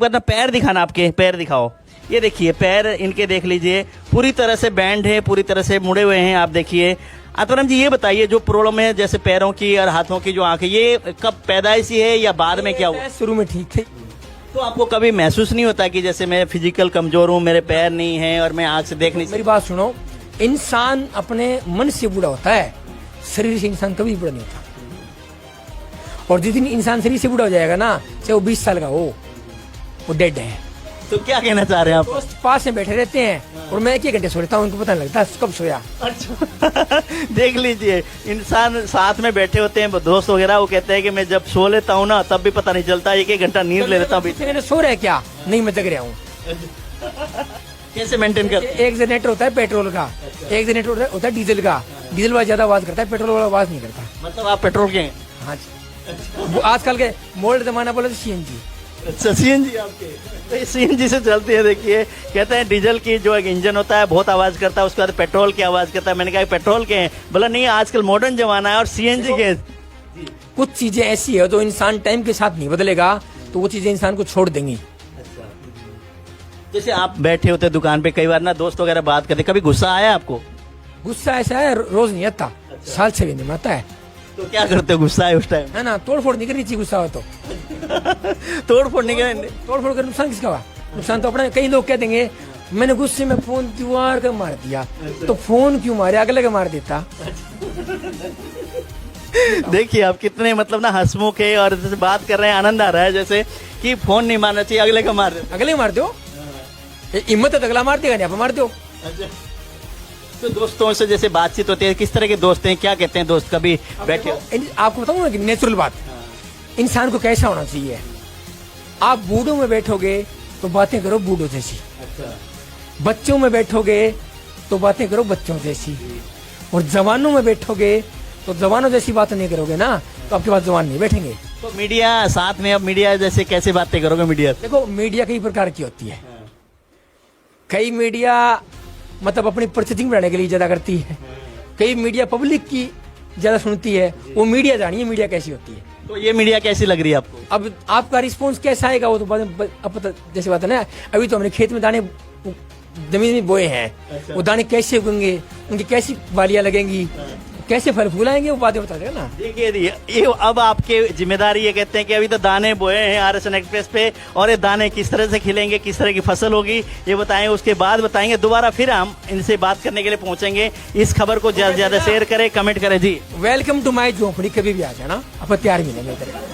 बार ना पैर दिखाना, आपके पैर दिखाओ। ये देखिए पैर इनके देख लीजिए, पूरी तरह से बैंड है, पूरी तरह से मुड़े हुए हैं। आप देखिए आत्माराम जी, ये बताइए जो प्रॉब्लम है जैसे पैरों की और हाथों की जो आंखें, ये कब पैदाइशी है या बाद में क्या हुआ? शुरू में ठीक थे। तो आपको कभी महसूस नहीं होता कि जैसे मैं फिजिकल कमजोर हूँ, मेरे पैर नहीं है और मैं आंख से देख नहीं मेरी बात सुनो, इंसान अपने मन से बूढ़ा होता है, शरीर से इंसान कभी बूढ़ा नहीं होता। और जिस दिन इंसान शरीर से बूढ़ा हो जाएगा ना, चाहे वो 20 साल का हो, वो डेड है। तो क्या कहना चाह रहे हैं आप? दोस्त पास में बैठे रहते हैं और मैं 1 घंटे सो लेता हूँ, उनको पता नहीं लगता कब सोया। अच्छा देख लीजिए, इंसान साथ में बैठे होते हैं दोस्त वगैरह, वो कहते हैं कि मैं जब सो लेता हूँ ना तब भी पता नहीं चलता, 1 घंटा नींद ले लेता हूँ। मैंने सो रहा है क्या? नहीं, मैं जग रहा हूँ। कैसे मेंटेन कर? एक जनरेटर होता है पेट्रोल का, एक जनरेटर होता है डीजल का। डीजल वाला ज्यादा आवाज करता है, पेट्रोल वाला आवाज नहीं करता। मतलब आप पेट्रोल के हैं? हाँ जी। वो आजकल के मोल्ड जमाना बोले तो सीएनजी। अच्छा, सीएनजी आपके? तो सीएनजी से चलती है। देखिए कहते हैं डीजल की जो एक इंजन होता है बहुत आवाज करता है, उसके बाद पेट्रोल की आवाज करता है। मैंने कहा पेट्रोल के हैं, बोला नहीं आजकल मॉडर्न जमाना है और सीएनजी के। कुछ चीजें ऐसी है जो इंसान टाइम के साथ नहीं बदलेगा तो वो चीजें इंसान को छोड़ देंगी। जैसे आप बैठे होते दुकान पे, कई बार ना दोस्त वगैरह बात करते, कभी गुस्सा आया आपको? गुस्सा ऐसा है रोज नहीं आता, साल 6 महीने में आता है। तो क्या करते हो गुस्सा है उस टाइम? है ना, तोड़ फोड़ नहीं करनी चाहिए गुस्सा हो तो। तोड़ फोड़ नहीं करनी। तोड़ फोड़ कर नुकसान किसका हुआ? नुकसान तो अपना। कई लोग कह देंगे मैंने गुस्से में फोन दीवार का मार दिया, तो फोन क्यों मारे, अगले का मार देता। देखिए आप कितने मतलब ना हंसमुख है और जैसे बात कर रहे हैं, आनंद आ रहा है जैसे कि फोन नहीं मारना चाहिए, अगले का मार देता। अगले मार दो, हिम्मत है तो अगला मार देगा, नहीं आप मार दो। अच्छा, तो दोस्तों से जैसे बातचीत होती है, किस तरह के दोस्त हैं, क्या कहते हैं दोस्त? कभी बैठे आपको बताऊंगा कि नेचुरल बात, इंसान को कैसा होना चाहिए। आप बूढ़ों में बैठोगे तो बातें करो बूढ़ों जैसी, बच्चों में बैठोगे तो बातें करो बच्चों जैसी, और जवानों में बैठोगे तो जवानों जैसी बातें नहीं करोगे ना तो आपके पास जवान नहीं बैठेंगे। तो मीडिया साथ में, अब मीडिया जैसे कैसे बातें करोगे मीडिया? देखो मीडिया कई प्रकार की होती है। कई मीडिया मतलब अपनी प्रसिद्धि बढ़ाने के लिए ज्यादा करती है, कई मीडिया पब्लिक की ज्यादा सुनती है। वो मीडिया जानिए मीडिया कैसी होती है। तो ये मीडिया कैसी लग रही है आपको? अब आपका रिस्पॉन्स कैसा आएगा वो तो बाद में अब पता, जैसे बात है ना, अभी तो हमने खेत में दाने जमीन में बोए हैं। अच्छा। वो दाने कैसे उगेंगे, उनकी कैसी बालियां लगेंगी, कैसे फल फूल आएंगे, वो बातें बता देगा ना। देखिए ये अब आपके जिम्मेदारी, ये कहते हैं कि अभी तो दाने बोए हैं आरएसएन एक्सप्रेस पे, और ये दाने किस तरह से खिलेंगे, किस तरह की फसल होगी, ये बताएंगे। उसके बाद बताएंगे, दोबारा फिर हम इनसे बात करने के लिए पहुंचेंगे। इस खबर को ज्यादा से ज्यादा शेयर करें, कमेंट करें जी। वेलकम टू माई झोपड़ी, कभी भी आ जाना, आप तैयार मिलेंगे।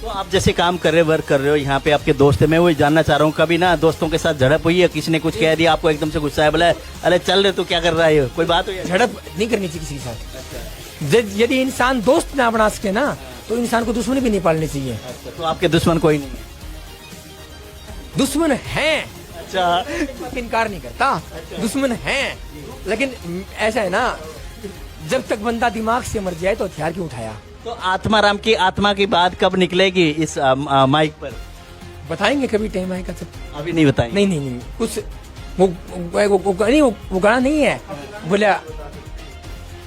तो आप जैसे काम कर रहे हो, वर्क कर रहे हो, यहाँ पे आपके दोस्त है, मैं वही जानना चाह रहा हूँ, कभी ना दोस्तों के साथ झड़प हुई है, किसी ने कुछ कह दिया, आपको एकदम से गुस्सा है, बोला अरे चल रहे तू क्या कर रहा है, कोई बात हुई है? झड़प नहीं करनी चाहिए किसी के साथ। यदि इंसान दोस्त ना बना सके ना तो इंसान को दुश्मनी भी नहीं पालनी चाहिए। तो आपके दुश्मन कोई नहीं है? दुश्मन है, अच्छा, इनकार नहीं करता, दुश्मन है, लेकिन ऐसा है ना, जब तक बंदा दिमाग से मर जाए तो हथियार क्यों उठाया। तो आत्माराम की आत्मा की बात कब निकलेगी इस माइक पर? बताएंगे कभी टाइम आएगा तब। अभी नहीं बताएंगे? नहीं कुछ वो गाना नहीं है,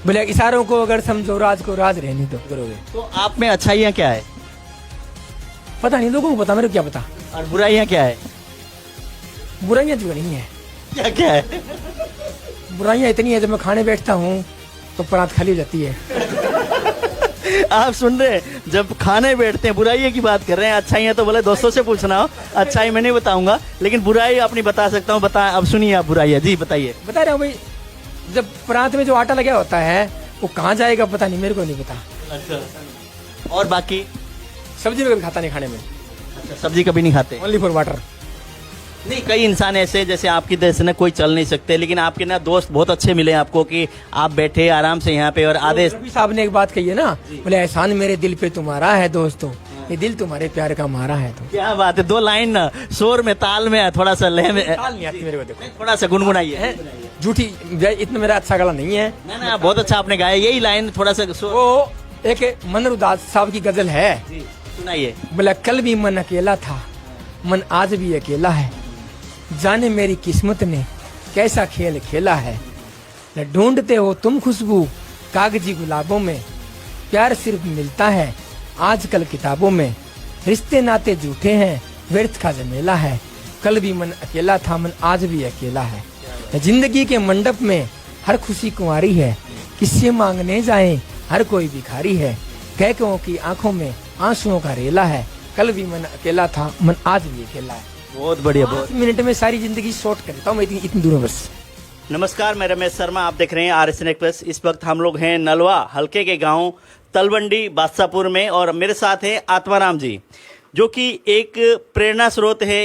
बोले इशारों को अगर समझो राज को राज रहने दो करोगे। तो आप में अच्छाइयाँ क्या है? पता नहीं, लोगों को पता, मेरे को क्या पता। और बुराइयाँ क्या है? बुराइयां जो नहीं है। क्या क्या है? बुराइयां इतनी है, जब मैं खाने बैठता हूँ तो परात खाली हो जाती है। आप सुन रहे हैं, जब खाने बैठते हैं बुराइयों की बात कर रहे हैं, अच्छाइयाँ तो बोले दोस्तों से पूछना हो, अच्छाई मैं नहीं बताऊंगा, लेकिन बुराई अपनी बता सकता हूँ। बता, अब सुनिए आप बुराइयाँ जी, बताइए। बता रहा हूँ भाई, जब परात में जो आटा लगा होता है वो कहाँ जाएगा पता नहीं, मेरे को नहीं पता। अच्छा, और बाकी सब्जी में कभी खाता नहीं, खाने में। अच्छा, सब्जी कभी नहीं खाते? Only for water. नहीं, कई इंसान ऐसे जैसे आपकी जैसे ना कोई चल नहीं सकते, लेकिन आपके ना दोस्त बहुत अच्छे मिले आपको कि आप बैठे आराम से यहाँ पे और आदेश। रफी साहब ने एक बात कही है ना, बोले एहसान मेरे दिल पे तुम्हारा है दोस्तों, ये दिल तुम्हारे प्यार का मारा है। तो क्या बात है, 2 लाइन ना शोर में, ताल में, थोड़ा सा लय में, ताल नहीं आती मेरे को, देखो थोड़ा सा गुनगुनाइए। झूठी, इतना मेरा अच्छा गला नहीं है ना, बहुत अच्छा आपने गाया, यही लाइन थोड़ा सा वो एक मनर उदास साहब की गजल है, सुनाइए। बोला कल भी मन अकेला था, मन आज भी अकेला है, जाने मेरी किस्मत ने कैसा खेल खेला है। न ढूंढते हो तुम खुशबू कागजी गुलाबों में, प्यार सिर्फ मिलता है आजकल किताबों में, रिश्ते नाते झूठे हैं व्यर्थ का झमेला है, कल भी मन अकेला था, मन आज भी अकेला है। जिंदगी के मंडप में हर खुशी कुंवारी है, किससे मांगने जाएं हर कोई भिखारी है। कैकों की आंखों में आंसुओं का रेला है, कल भी मन अकेला था, मन आज भी अकेला है। बहुत बढ़िया, बहुत 5 मिनट में सारी जिंदगी शॉर्ट करता हूँ मैं इतनी दूर में बस। नमस्कार, मैं रमेश शर्मा, आप देख रहे हैं RSN एक्सप्रेस। इस वक्त हम लोग हैं नलवा हल्के के गांव तलवंडी बादशाहपुर में और मेरे साथ है आत्माराम जी, जो कि एक प्रेरणा स्रोत है।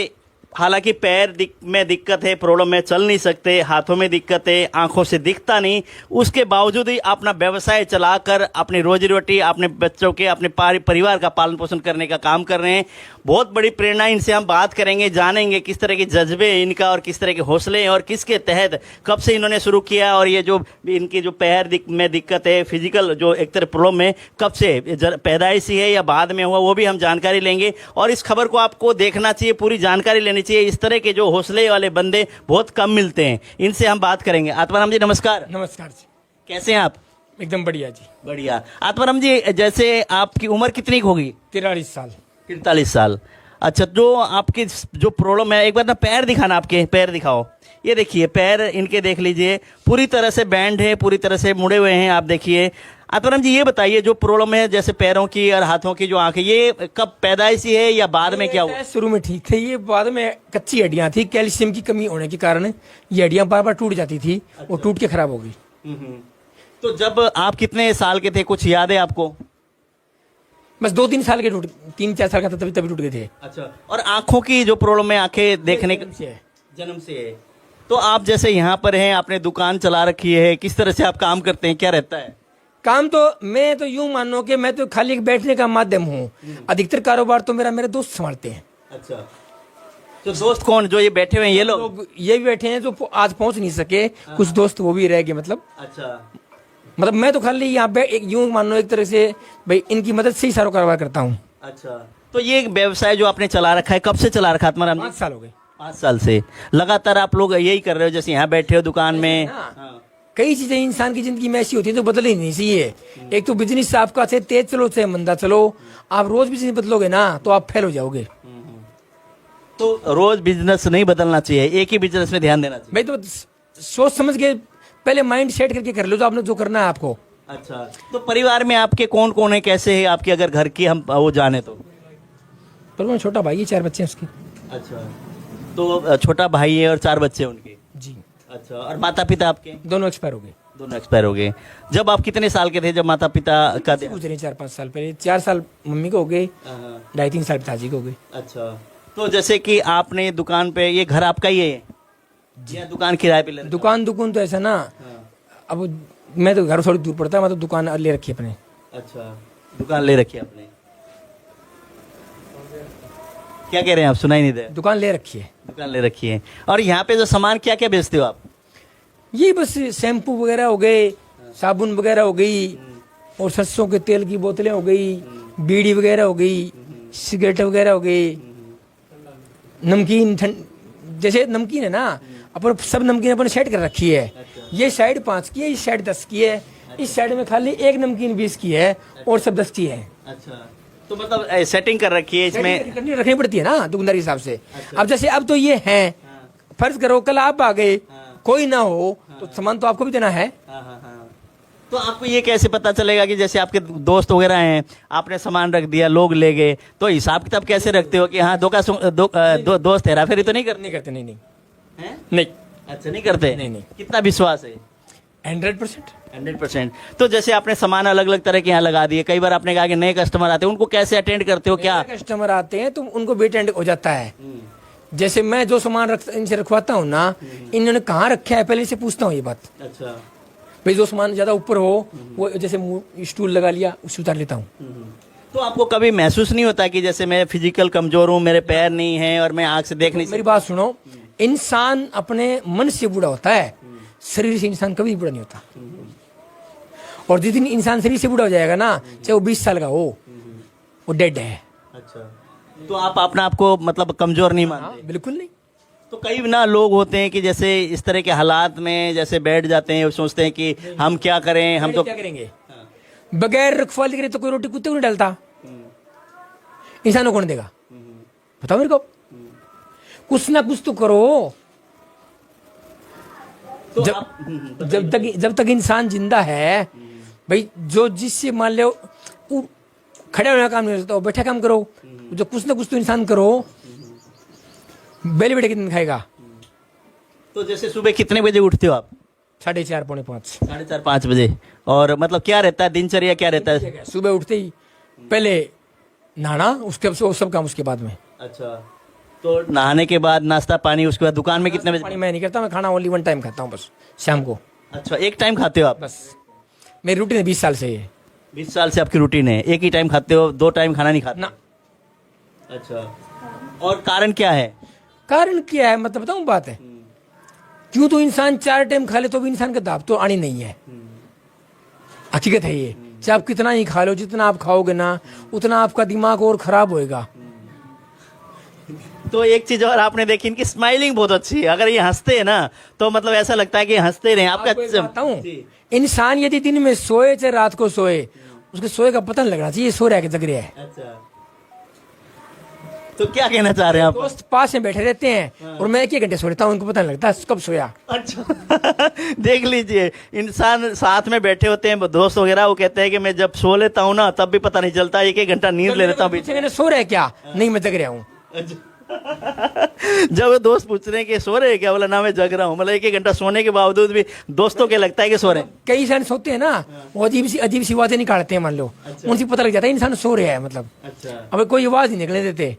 हालांकि पैर में दिक्कत है, प्रॉब्लम में चल नहीं सकते, हाथों में दिक्कत है, आंखों से दिखता नहीं, उसके बावजूद ही अपना व्यवसाय चलाकर अपनी रोजी रोटी, अपने बच्चों के, अपने परिवार का पालन पोषण करने का काम कर रहे हैं। बहुत बड़ी प्रेरणा, इनसे हम बात करेंगे, जानेंगे किस तरह के जज्बे हैं इनका और किस तरह के हौसले हैं और किसके तहत कब से इन्होंने शुरू किया और ये जो इनकी जो पैर में दिक्कत है, फिजिकल जो एक तरह प्रॉब्लम है, कब से पैदाइशी है या बाद में हुआ, वो भी हम जानकारी लेंगे। और इस खबर को आपको देखना चाहिए, पूरी जानकारी लेनी चाहिए। इस तरह के जो हौसले वाले बंदे बहुत कम मिलते हैं, इनसे हम बात करेंगे। आत्माराम जी नमस्कार। नमस्कार जी, कैसे हैं आप? एकदम बढ़िया जी। बढ़िया। आत्माराम जी, जैसे आपकी उम्र कितनी होगी? 43 साल। 43 साल। अच्छा, जो आपकी जो प्रॉब्लम है, एक बार ना पैर दिखाना, आपके पैर दिखाओ। ये देखिए पैर इनके, देख लीजिए, पूरी तरह से बैंड है, पूरी तरह से मुड़े हुए हैं। आप देखिए आत्माराम जी, ये बताइए जो प्रॉब्लम है जैसे पैरों की और हाथों की जो आंखें, ये कब पैदाइशी है या बाद में क्या हुआ? शुरू में ठीक थे, ये बाद में कच्ची हड्डियां थी, कैल्शियम की कमी होने के कारण ये हड्डियां बार बार टूट जाती थी। वो टूट के खराब हो गई। तो जब आप कितने साल के थे, कुछ याद है आपको? बस 2-3 साल के 3-4 साल का था, तभी टूट गए थे। अच्छा, और आंखों की जो प्रॉब्लम है, आंखें देखने जन्म से है। तो आप जैसे यहाँ पर हैं, आपने दुकान चला रखी है, किस तरह से आप काम करते हैं, क्या रहता है काम? तो मैं तो यूं मानो कि मैं तो खाली एक बैठने का माध्यम हूँ। अधिकतर कारोबार तो मेरे दोस्त संभालते हैं। अच्छा, तो दोस्त कौन? जो ये बैठे हुए हैं, ये लोग ये भी बैठे हैं जो आज पहुंच नहीं सके, कुछ दोस्त वो भी रह गए। मतलब मैं तो खाली यहाँ पे यूं मानो एक तरह से भाई इनकी मदद से ही सारा कारोबार करता हूँ। अच्छा, तो ये व्यवसाय जो आपने चला रखा है, कब से चला रखा है आत्माराम? 5 साल हो गए। 5 साल से लगातार आप लोग यही कर रहे हो, जैसे यहाँ बैठे हो दुकान में? कई चीजें इंसान की जिंदगी में ऐसी होती है जो बदल ही नहीं चाहिए। एक तो बिजनेस आपका चाहे तेज चलो चाहे मंदा चलो, आप रोज बिजनेस बदलोगे ना तो आप फेल हो जाओगे। तो रोज बिजनेस नहीं बदलना चाहिए, एक ही बिजनेस में ध्यान देना चाहिए। भाई तो सोच समझ के पहले माइंड सेट करके कर लो जो आपने जो करना है आपको। अच्छा, तो परिवार में आपके कौन कौन है, कैसे है आपके, अगर घर की हम वो जाने तो? पर छोटा भाई है, 4 बच्चे हैं उसके। अच्छा, तो छोटा भाई है और 4 बच्चे हैं उनके? जी। अच्छा, और माता पिता आपके? दोनों एक्सपायर हो गए। दोनों एक्सपायर हो गए। जब आप कितने साल के थे जब माता पिता का? गुजरे 4-5 साल पहले। 4 साल मम्मी को हो गए, 2.5-3 साल पिताजी को हो गए। अच्छा, तो जैसे कि आपने दुकान पे, ये घर आपका ही है या दुकान किराए पे ले? दुकान तो ऐसा ना, अब मैं तो घर थोड़ी दूर पड़ता है, मैं तो दुकान ले रखी है अपने। अच्छा, दुकान ले रखी है आपने? क्या कह रहे हैं आप, सुनाई नहीं दे? दुकान ले रखी है। दुकान ले रखी है। और यहाँ पे जो सामान क्या क्या बेचते हो आप? ये बस शैम्पू वगैरह हो गए, साबुन वगैरह हो गई, और सरसों के तेल की बोतलें हो गई, बीड़ी वगैरह हो गई, सिगरेट वगैरह हो गई, नमकीन। जैसे नमकीन है ना, अपन सब नमकीन अपन सेट कर रखी है। ये साइड 5 की है, इस साइड 10 की है, इस साइड में खाली एक नमकीन 20 की है और सब 10 की है। अच्छा, तो मतलब सेटिंग कर रखी है, इसमें रखनी पड़ती है ना दुकानदार के हिसाब से। अब जैसे अब तो ये है, फर्ज करो कल आप आ गए, कोई ना हो तो सामान तो आपको भी देना है। तो आपको ये कैसे पता चलेगा कि जैसे आपके दोस्त वगैरह हैं, आपने सामान रख दिया, लोग ले गए, तो हिसाब किताब कैसे रखते हो कि हाँ दोस्त हेरा फेरी तो नहीं करते? नहीं है? नहीं। अच्छा, नहीं करते? नहीं। कितना विश्वास है? 100%। तो जैसे आपने सामान अलग अलग तरह के यहाँ लगा दिए, कई बार आपने कहा कि नए कस्टमर आते हैं, उनको कैसे अटेंड करते हो? क्या कस्टमर आते हैं तो उनको भी अटेंड हो जाता है। जैसे मैं जो सामान इनसे रखवाता हूँ ना, इन्होंने कहाँ रखा है पहले से पूछता हूँ ये बात। अच्छा, भाई जो सामान ज्यादा ऊपर हो, वो जैसे स्टूल लगा लिया उससे उतार लेता हूँ। तो आपको कभी महसूस नहीं होता कि जैसे मैं फिजिकल कमजोर हूँ, मेरे पैर नहीं है और मैं आँख से देख नहीं सकता? मेरी बात सुनो, इंसान अपने मन से बूढ़ा होता है, शरीर से इंसान कभी बूढ़ा नहीं होता। और जिस दिन इंसान शरीर से बूढ़ा हो जाएगा ना, चाहे वो 20 साल का हो, वो डेड है। अच्छा, तो आप अपना आपको मतलब कमजोर नहीं मानते? बिल्कुल नहीं। तो कई ना लोग होते हैं कि जैसे इस तरह के हालात में जैसे बैठ जाते हैं, सोचते हैं कि हम क्या करें, हम तो क्या करेंगे। बगैर रखवाली करे तो कोई रोटी कुत्ते को नहीं डालता, इंसान को कौन देगा? बताओ मेरे को, कुछ ना कुछ तो करो। तो जब तक इंसान जिंदा है भाई, जो जिससे मान लो वो खड़े होने का काम नहीं करता, वो बैठा काम करो। जो कुछ ना कुछ तो इंसान करो। बेले बैठे कितने खाएगा? तो जैसे सुबह कितने बजे उठते हो आप? 4:30 पौने 5। 4:30-5 बजे। और मतलब क्या रहता है दिनचर्या, क्या रहता है? सुबह उठते ही पहले नहाना, उसके वो सब काम उसके बाद में। अच्छा, तो नहाने के बाद नाश्ता पानी, उसके बाद दुकान में कितने बजे? पानी मैं नहीं करता, मैं खाना ओनली 1 टाइम खाता हूँ बस, शाम को। अच्छा, एक टाइम खाते हो आप? बस मेरी रूटीन है 20 साल से ये। 20 साल से आपकी रूटीन है, एक ही टाइम खाते हो, 2 टाइम खाना नहीं खाते? ना। अच्छा, और कारण क्या है? कारण क्या है मतलब बताऊँ बात है क्यों? तो इंसान 4 टाइम खा ले तो भी इंसान का दाब तो आनी नहीं है। हकीकत है ये। चाहे आप कितना ही खा लो, जितना आप खाओगे ना उतना आपका दिमाग और खराब होएगा। तो एक चीज और आपने देखी, इनकी स्माइलिंग बहुत अच्छी है। अगर ये हंसते हैं ना तो मतलब ऐसा लगता है कि हंसते रहे। आपको एक बात आपका बताऊं, इंसान यदि दिन में सोए चाहे रात को सोए, उसके सोए का पता नहीं लगना चाहिए सो रहा है कि जग रहा है। अच्छा, तो क्या कहना चाह रहे हैं आप? दोस्त पास में बैठे रहते हैं और मैं 1 घंटे सो लेता हूँ, उनको पता नहीं लगता कब सोया। अच्छा देख लीजिए, इंसान साथ में बैठे होते हैं दोस्त वगैरह, वो कहते हैं कि मैं जब सो लेता हूँ ना तब भी पता नहीं चलता, 1 घंटा नींद ले लेता हूँ। पूछेंगे सो रहे क्या? नहीं मैं जग रहा हूँ। जब दोस्त पूछ रहे हैं कि सो रहे हैं क्या, बोला ना मैं जग रहा हूँ। मतलब 1 घंटा सोने के बावजूद भी दोस्तों के लगता है कि सो रहे हैं। कई इंसान सोते हैं ना, वो अजीब सी आवाजें निकालते हैं मान लो। उनसे पता लग जाता है इंसान सो रहा है मतलब। अच्छा, अब कोई आवाज नहीं निकलने देते।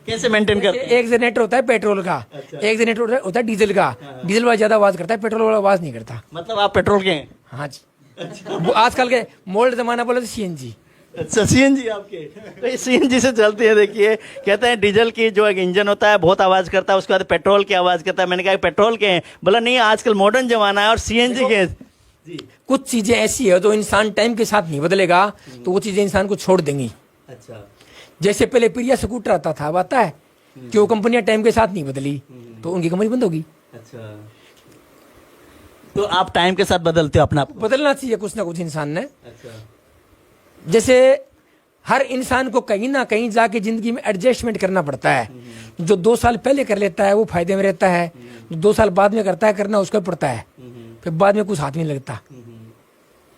कैसे मेंटेन करते हैं? एक जनरेटर होता है पेट्रोल का, एक जनरेटर होता है डीजल का। डीजल वाला ज्यादा आवाज करता है, पेट्रोल वाला आवाज नहीं करता। मतलब आप पेट्रोल के हैं? हाँ जी। वो आजकल के मोल्ड जमाना बोले तो सीएनजी। अच्छा, सीएनजी आपके? तो ये सीएनजी से चलती है। देखिए, कहते हैं डीजल की जो एक इंजन होता है बहुत आवाज करता है, उसके बाद पेट्रोल की आवाज करता है। मैंने कहा पेट्रोल के हैं, बोला नहीं आजकल मॉडर्न जमाना है और सीएनजी के हैं। कुछ चीजें ऐसी है जो इंसान टाइम के साथ नहीं बदलेगा तो वो चीजें इंसान को छोड़ देंगी। अच्छा, जैसे पहले प्रिया स्कूटर आता था, आता है कि वो कंपनियां टाइम के साथ नहीं बदली तो उनकी कंपनी बंद होगी। अच्छा, तो आप टाइम के साथ बदलते हो अपना? बदलना चाहिए कुछ ना कुछ इंसान ने। अच्छा, जैसे हर इंसान को कहीं ना कहीं जाके जिंदगी में एडजस्टमेंट करना पड़ता है। जो 2 साल पहले कर लेता है वो फायदे में रहता है, जो 2 साल बाद में करता है करना उसका पड़ता है, फिर बाद में कुछ हाथ में नहीं लगता।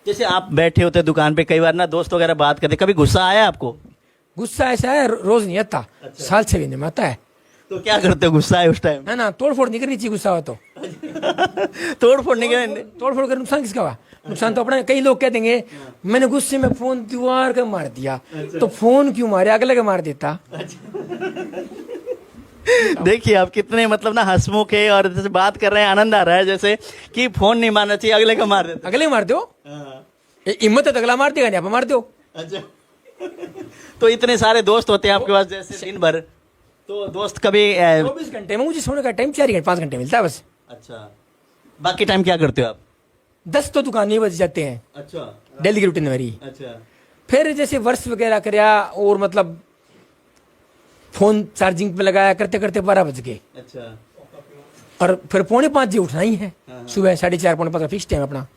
जैसे आप बैठे होते दुकान पे, कई बार ना दोस्त वगैरह बात करते, कभी गुस्सा आया आपको? गुस्सा ऐसा है रोज नहीं आता। अच्छा। साल 6 महीने में आता है। तो क्या करते हो गुस्सा है उस टाइम? है ना, तोड़ फोड़ नहीं करनी चाहिए गुस्सा हो तो। तोड़ फोड़ नहीं करने? तोड़ फोड़ कर नुकसान किसका हुआ? नुकसान तो अपना। कई लोग कह देंगे मैंने गुस्से में फोन दीवार का मार दिया। तो फोन क्यों मारे, अगले का मार देता। देखिए आप कितने मतलब ना हंसमुख है और जैसे बात कर रहे हैं, आनंद आ रहा है जैसे कि फोन नहीं मारना चाहिए, अगले का मार देता। अगले मार दो, हिम्मत है तो अगला मार देगा, नहीं आप मार दो। अच्छा तो इतने सारे दोस्त होते हैं आपके पास जैसे दिन भर, तो दोस्त कभी 24 घंटे में मुझे सोने का टाइम 4-5 घंटे मिलता है बस। अच्छा, बाकी टाइम क्या करते हो आप? 10 तो दुकान में बज जाते हैं। अच्छा, डेली की रूटीन मेरी। अच्छा, फिर जैसे वर्ष वगैरह कराया और मतलब फोन चार्जिंग पे लगाया करते करते 12 बज गए। अच्छा, और फिर 4:45 बजे उठना ही है। सुबह 4:30 पौने 5 का फिक्स टाइम अपना।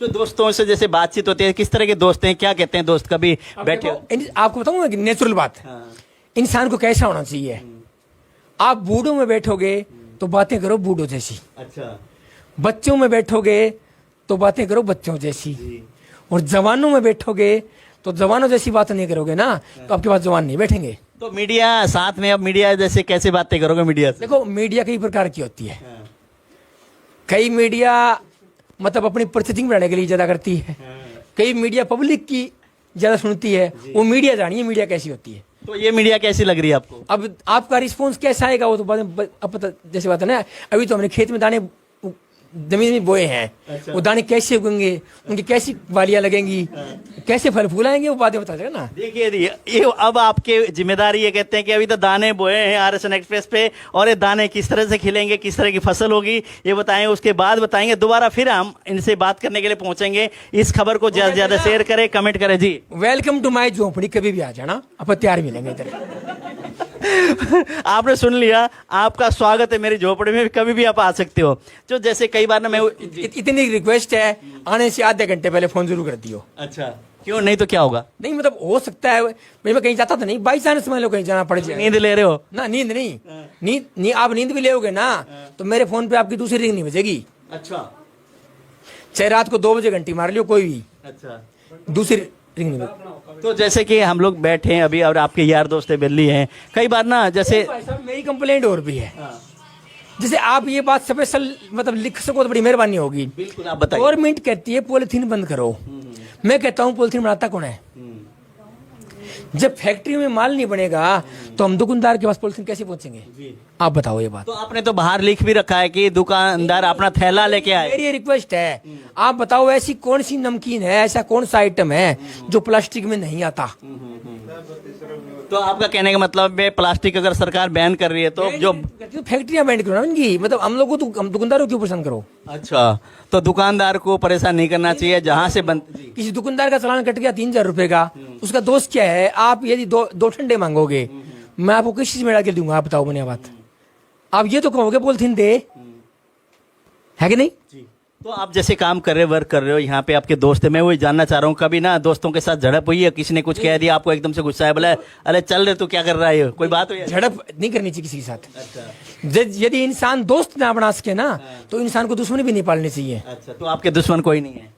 तो दोस्तों से जैसे बातचीत होती है, किस तरह के दोस्त हैं, क्या कहते हैं दोस्त? कभी बैठे आपको बताऊंगा कि नेचुरल बात है, इंसान को कैसा होना चाहिए। आप बूढ़ों में बैठोगे तो बातें करो बूढ़ों जैसी, अच्छा, बच्चों में बैठोगे तो बातें करो बच्चों जैसी, और जवानों में बैठोगे तो जवानों जैसी बातें नहीं करोगे ना तो आपके पास जवान नहीं बैठेंगे। तो मीडिया साथ में, अब मीडिया जैसे कैसे बातें करोगे मीडिया से? देखो मीडिया कई प्रकार की होती है। कई मीडिया मतलब अपनी परिस्थिति बढ़ाने के लिए ज्यादा करती है, कई मीडिया पब्लिक की ज्यादा सुनती है। वो मीडिया जानिए मीडिया कैसी होती है। तो ये मीडिया कैसी लग रही है आपको? अब आपका रिस्पॉन्स कैसा आएगा वो तो बाद में अब पता, जैसे बात है ना, अभी तो हमने खेत में दाने जमीन में बोए हैं। अच्छा। वो दाने कैसे उगेंगे, उनकी कैसी वालियां लगेंगी, कैसे फल फूल आएंगे, वो बातें बता देगा ना। देखिए ये अब आपके जिम्मेदारी, ये कहते हैं कि अभी तो दाने बोए हैं आरएसएन एक्सप्रेस पे, और ये दाने किस तरह से खिलेंगे, किस तरह की फसल होगी, ये बताएं, उसके बाद बताएंगे। दोबारा फिर हम इनसे बात करने के लिए पहुंचेंगे। इस खबर को ज्यादा से ज्यादा शेयर करें, कमेंट करें जी। वेलकम टू माई झोपड़ी, कभी भी आ जाना, अपन तैयार मिलेंगे इधर। आपने सुन लिया, आपका स्वागत है मेरी झोपड़ी में, कभी भी आप आ सकते हो। तो जैसे कई बार ना मैं इतनी रिक्वेस्ट है, आने से आधे घंटे पहले फोन जरूर कर दियो। अच्छा, क्यों, नहीं तो क्या होगा? नहीं मतलब हो सकता है भाई, मैं कहीं जाता तो नहीं, बाई चांस मान लो कहीं जाना पड़ जाए। नींद ले रहे हो? ना नींद नहीं, नींद आप नींद भी लेोगे ना तो मेरे फोन पे आपकी दूसरी रिंग नहीं बजेगी। अच्छा चाहे रात को 2 बजे घंटी मार लियो कोई भी, अच्छा। दूसरी रिंग नहीं बजेगी। तो जैसे कि हम लोग बैठे हैं अभी और आपके यार दोस्त है बिल्ली हैं, कई बार ना जैसे भाई साहब मेरी कंप्लेंट और भी है, जैसे आप ये बात स्पेशल मतलब लिख सको तो बड़ी मेहरबानी होगी। बिल्कुल, आप बताइए। गवर्नमेंट कहती है पॉलिथीन बंद करो, मैं कहता हूँ पॉलिथीन बनाता कौन है? जब फैक्ट्री में माल नहीं बनेगा तो हम दुकानदार के पास पॉलिथीन कैसे पहुंचेंगे? आप बताओ ये बात। तो आपने तो बाहर लिख भी रखा है कि दुकानदार अपना थैला लेके आए। मेरी रिक्वेस्ट है, आप बताओ ऐसी कौन सी नमकीन है, ऐसा कौन सा आइटम है जो प्लास्टिक में नहीं आता? तो आपका कहने का मतलब है प्लास्टिक अगर सरकार बैन कर रही है तो जो फैक्ट्रियां बैन करो ना उनकी, मतलब हम लोग को तो हम दुकानदारों को क्यों परेशान करो? अच्छा, तो दुकानदार को परेशान नहीं करना चाहिए जहां से बन। किसी दुकानदार का चालान कट गया 3000 रुपए का, उसका दोष क्या है? आप यदि दो ठंडे मांगोगे, मैं आपको किस चीज में डाल के दूंगा? आप बताओ मुझे बात। आप ये तो कहोगे पॉलिथीन दे, है कि नहीं? तो आप जैसे काम कर रहे हो, वर्क कर रहे हो, यहाँ पे आपके दोस्त है, मैं वही जानना चाह रहा हूँ, कभी ना दोस्तों के साथ झड़प हुई है, किसी ने कुछ कह दिया आपको, एकदम से गुस्सा है, बोला अरे चल रहे तू क्या कर रहा है, कोई बात हुई है? झड़प नहीं करनी चाहिए किसी के साथ। अच्छा यदि इंसान दोस्त ना बना सके ना तो इंसान को दुश्मनी भी नहीं पालनी चाहिए। अच्छा, तो आपके दुश्मन कोई नहीं है?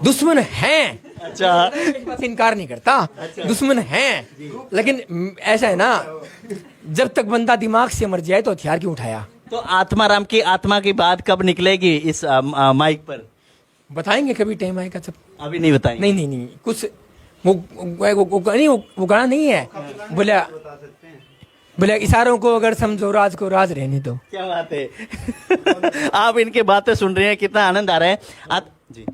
दुश्मन हैं, अच्छा इस बात से इनकार नहीं करता, दुश्मन हैं, लेकिन ऐसा है ना, जब तक बंदा दिमाग से मर जाए तो हथियार क्यों उठाया? तो आत्माराम की आत्मा की बात कब निकलेगी इस माइक पर? बताएंगे कभी, टाइम आएगा जब। अभी नहीं बताएंगे? नहीं नहीं नहीं, कुछ वो गाना नहीं है, बोले इशारों को अगर समझो राज को राज रहने दो। क्या बात है आप इनके बातें सुन रहे हैं, कितना आनंद आ रहा है। जी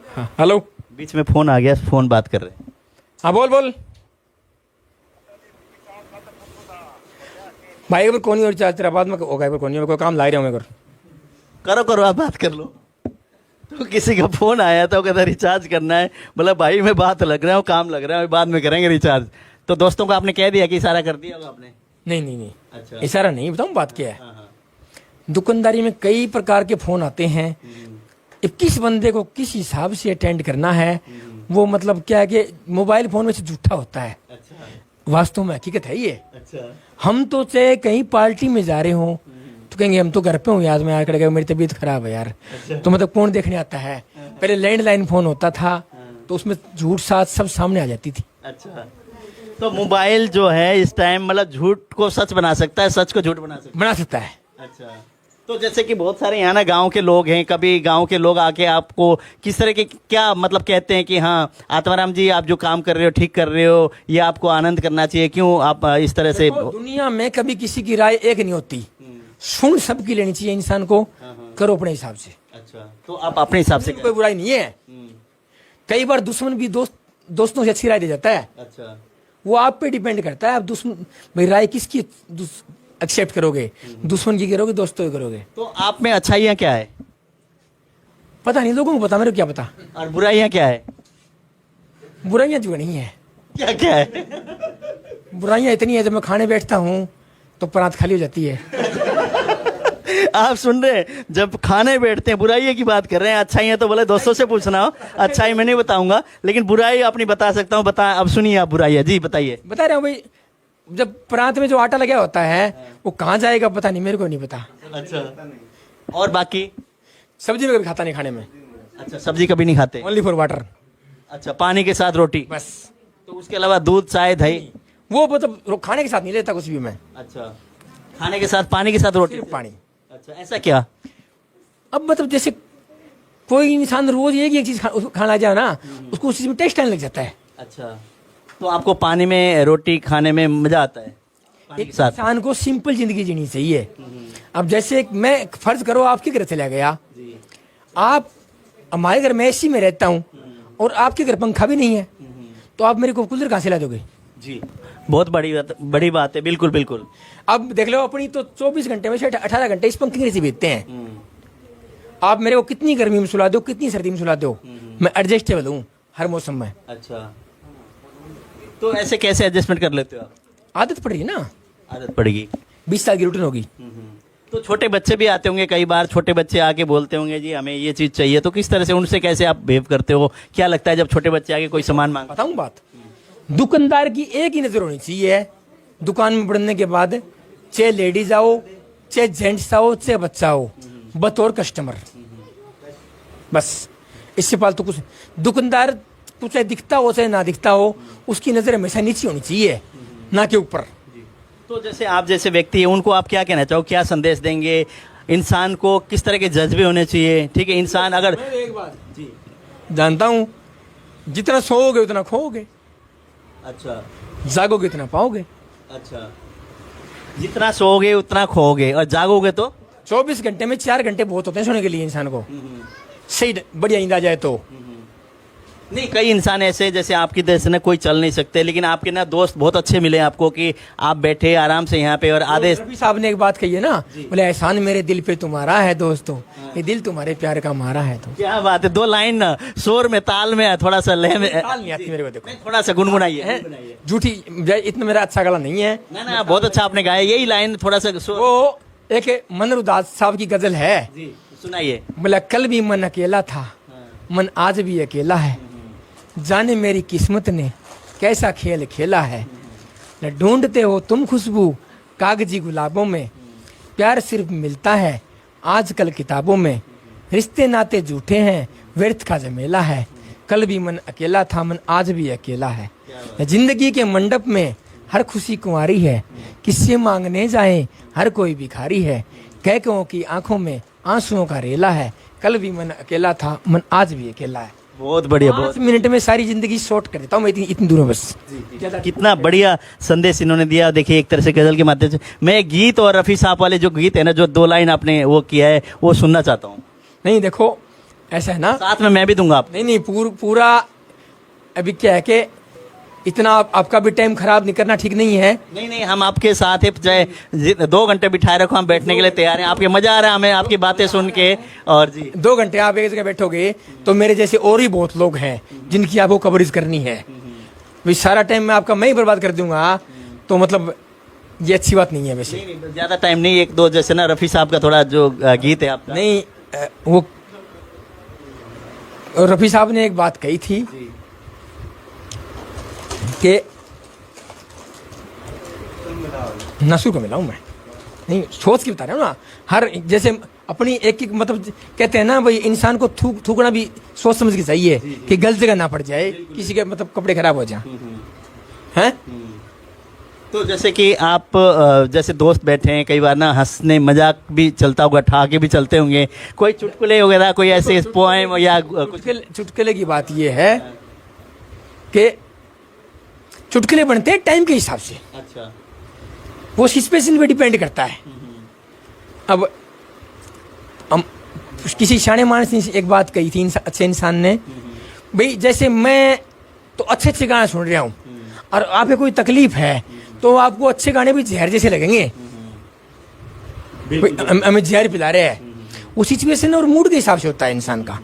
हाँ, हेलो, बीच में फोन आ गया, फोन बात कर रहे हैं। हाँ बोल बोल भाई, अगर कौन और चार तेरा बाद में होगा, अगर कौन कोई काम ला रहा हूँ, करो करो, आप बात कर लो। तो किसी का फोन आया था, वो कहता रिचार्ज करना है, बोला भाई मैं बात लग रहा हूँ, काम लग रहा है, बाद में करेंगे रिचार्ज। तो दोस्तों को आपने कह दिया कि इशारा कर दिया होगा आपने? नहीं नहीं नहीं, अच्छा, इशारा नहीं, बताऊँ बात क्या है। हाँ, हाँ। दुकानदारी में कई प्रकार के फोन आते हैं, किस बंदे को किस हिसाब से अटेंड करना है, वो मतलब क्या है कि मोबाइल फोन में से झूठा होता है, अच्छा वास्तव में हकीकत है ये। अच्छा हम तो चाहे कहीं पार्टी में जा रहे हो तो कहेंगे हम तो घर पे हूँ यार, मैं यार मेरी तबीयत खराब है यार, तो मतलब कौन देखने आता है? पहले लैंडलाइन फोन होता था तो उसमें झूठ साथ सब सामने आ जाती थी। अच्छा, तो मोबाइल जो है इस टाइम मतलब झूठ को सच बना सकता है, सच को झूठ बना सकता है। अच्छा, तो जैसे कि बहुत सारे यहाँ ना गांव के लोग हैं, कभी गांव के लोग आके आपको किस तरह के क्या मतलब कहते हैं कि हाँ आत्माराम जी आप जो काम कर रहे हो ठीक कर रहे हो, ये आपको आनंद करना चाहिए, क्यों आप इस तरह से? दुनिया में कभी किसी की राय एक नहीं होती, सुन सबकी लेनी चाहिए इंसान को, करो अपने हिसाब से। अच्छा, तो आप अपने हिसाब से, कोई बुराई नहीं है। कई बार दुश्मन भी दोस्तों से अच्छी राय दे जाता है। अच्छा, वो आप पे डिपेंड करता है, आप दुश्मन भाई राय किसकी एक्सेप्ट करोगे, दुश्मन की करोगे, दोस्तों की करोगे। तो आप में अच्छाइयाँ क्या है? पता नहीं, लोगों को पता, मेरे को क्या पता। और बुराइयाँ क्या है? बुराइयां जो नहीं है। क्या क्या है? बुराइयां इतनी है, जब मैं खाने बैठता हूँ तो परात खाली हो जाती है। आप सुन रहे हैं, जब खाने बैठते हैं बुराइयों की बात कर रहे हैं, अच्छाइयाँ तो बोले दोस्तों से पूछना हो, अच्छाई मैं नहीं बताऊंगा, लेकिन बुराई आप नहीं बता सकता हूँ। बता, अब सुनिए आप बुराइयाँ। जी बताइए। बता रहे हो भाई, जब परात में जो आटा लगा होता है वो कहाँ जाएगा पता नहीं, मेरे को नहीं पता। अच्छा, और बाकी सब्जी में कभी खाता नहीं खाने में। अच्छा, सब्जी कभी नहीं खाते? Only for water. अच्छा, पानी के साथ रोटी बस, तो उसके अलावा दूध चाय दही वो मतलब खाने के साथ नहीं लेता कुछ भी मैं। अच्छा, खाने के साथ पानी के साथ रोटी, पानी। अच्छा, ऐसा क्या? अब मतलब जैसे कोई इंसान रोज एक चीज खाना जाए ना, उसको उस चीज में टेस्ट आने लग जाता है। अच्छा, तो आपको पानी में रोटी खाने में मजा आता है? एक इंसान को सिंपल जिंदगी जीनी चाहिए। अब जैसे मैं फर्ज करो आपके घर चला गया, आप हमारे घर में एसी में रहता हूँ और आपके घर पंखा भी नहीं है, तो आप मेरे को कूलर कहाँ से ला दोगे? जी, बहुत बड़ी बात है। बिल्कुल बिल्कुल। अब देख लो, अपनी तो 24 घंटे में से 18 घंटे इस पंखे के नीचे बीतते हैं। आप मेरे को कितनी गर्मी में सुला दो, कितनी सर्दी में सुला दो, मैं एडजस्टेबल हूँ हर मौसम में। अच्छा, तो ऐसे कैसे एडजस्टमेंट कर लेते हो आप? आदत पड़ेगी ना। आदत पड़ेगी, 20 साल की रूटीन होगी। तो छोटे बच्चे भी आते होंगे, कई बार छोटे बच्चे आके बोलते होंगे जी हमें ये चीज़ चाहिए, तो किस तरह से उनसे कैसे आप बिहेव करते हो? क्या लगता है जब छोटे बच्चे आके कोई सामान मांग? बताऊं बात, दुकानदार की एक ही नजर होनी चाहिए दुकान में बढ़ने के बाद, चाहे लेडीज आओ, चाहे जेंट्स आओ, चाहे बच्चा हो, बतौर कस्टमर, बस। इससे फालतू कुछ दुकानदार कुछ चाहे दिखता हो चाहे ना दिखता हो, उसकी नजर हमेशा नीचे होनी चाहिए, ना के ऊपर। तो जैसे आप जैसे व्यक्ति है, उनको आप क्या कहना चाहो, क्या संदेश देंगे? इंसान को किस तरह के जज्बे होने चाहिए? ठीक है, इंसान अगर मैं एक बात जी जानता हूँ, जितना सोओगे उतना खोओगे, अच्छा जागोगे उतना पाओगे। अच्छा, जितना सोओगे उतना खोओगे, और जागोगे तो 24 घंटे में 4 घंटे बहुत होते हैं सोने के लिए इंसान को, सही बढ़िया नींद आ जाए तो। नहीं, कई इंसान ऐसे जैसे आपकी तरह से ना कोई चल नहीं सकते, लेकिन आपके ना दोस्त बहुत अच्छे मिले आपको कि आप बैठे आराम से यहाँ पे और आधे। रफी साहब ने एक बात कही है ना, बोले एहसान मेरे दिल पे तुम्हारा है दोस्तों, ये दिल तुम्हारे प्यार का मारा है। तो क्या बात है, 2 लाइन ना शोर में ताल में है, थोड़ा सा लय में ताल नहीं आती मेरे को, देखो थोड़ा सा गुनगुनाइए। झूठी, इतना मेरा अच्छा गला नहीं है ना ना, बहुत अच्छा आपने गाया, यही लाइन थोड़ा सा वो एक मनर उदास साहब की गजल है, जी सुनाइए। बोला कल भी मन अकेला था, मन आज भी अकेला है, जाने मेरी किस्मत ने कैसा खेल खेला है, न ढूंढते हो तुम खुशबू कागजी गुलाबों में, प्यार सिर्फ मिलता है आजकल किताबों में, रिश्ते नाते झूठे हैं व्यर्थ का झमेला है, कल भी मन अकेला था मन आज भी अकेला है, जिंदगी के मंडप में हर खुशी कुंवारी है, किससे मांगने जाए हर कोई भिखारी है, कह की आंखों में आंसुओं का रेला है, कल भी मन अकेला था मन आज भी अकेला है। बहुत बढ़िया, 5 मिनट में सारी जिंदगी शॉर्ट कर देता हूँ मैं, इतनी दूर में बस। कितना बढ़िया संदेश इन्होंने दिया। देखिए एक तरह से गजल के माध्यम से मैं गीत और रफ़ी साहब वाले जो गीत है ना, जो 2 लाइन आपने वो किया है, वो सुनना चाहता हूँ। नहीं देखो ऐसा है ना, साथ में मैं भी दूंगा आप। नहीं पूरा अभी क्या है कि इतना आपका भी टाइम खराब नहीं करना ठीक नहीं है। नहीं नहीं, हम आपके साथ है, चाहे 2 घंटे बिठाए रखो, हम बैठने के लिए तैयार हैं। आपके मजा आ रहा है हमें आपकी बातें सुन के। और जी 2 घंटे आप एक जगह बैठोगे तो मेरे जैसे और भी बहुत लोग हैं जिनकी आपको कवरेज करनी है, भाई सारा टाइम मैं आपका मैं ही बर्बाद कर दूंगा, तो मतलब ये अच्छी बात नहीं है। वैसे नहीं, ज्यादा टाइम नहीं, 1-2 जैसे ना रफ़ी साहब का थोड़ा जो गीत है आपका। नहीं वो रफ़ी साहब ने एक बात कही थी कि नसूर को मिलाऊं मैं, नहीं सोच के बता रहा हूँ ना, हर जैसे अपनी एक मतलब कहते हैं ना भाई, इंसान को थूकना भी सोच समझ के चाहिए कि गलत जगह ना पड़ जाए, किसी के मतलब कपड़े खराब हो जाए हैं। तो जैसे कि आप जैसे दोस्त बैठे हैं, कई बार ना हंसने मजाक भी चलता होगा, ठहाके भी चलते होंगे, कोई चुटकुले वगैरह कोई ऐसे पोएम या कुछ? चुटकुले की बात ये है कि चुटकुले बनते हैं टाइम के हिसाब से। अच्छा, वो सिचुएशन पे डिपेंड करता है। अब हम किसी शाने मानस ने एक बात कही थी अच्छे इंसान ने, भाई जैसे मैं तो अच्छे अच्छे गाने सुन रहा हूँ और आपको कोई तकलीफ है तो आपको अच्छे गाने भी जहर जैसे लगेंगे, हमें जहर पिला रहे हैं। वो सिचुएशन और मूड के हिसाब से होता है इंसान का।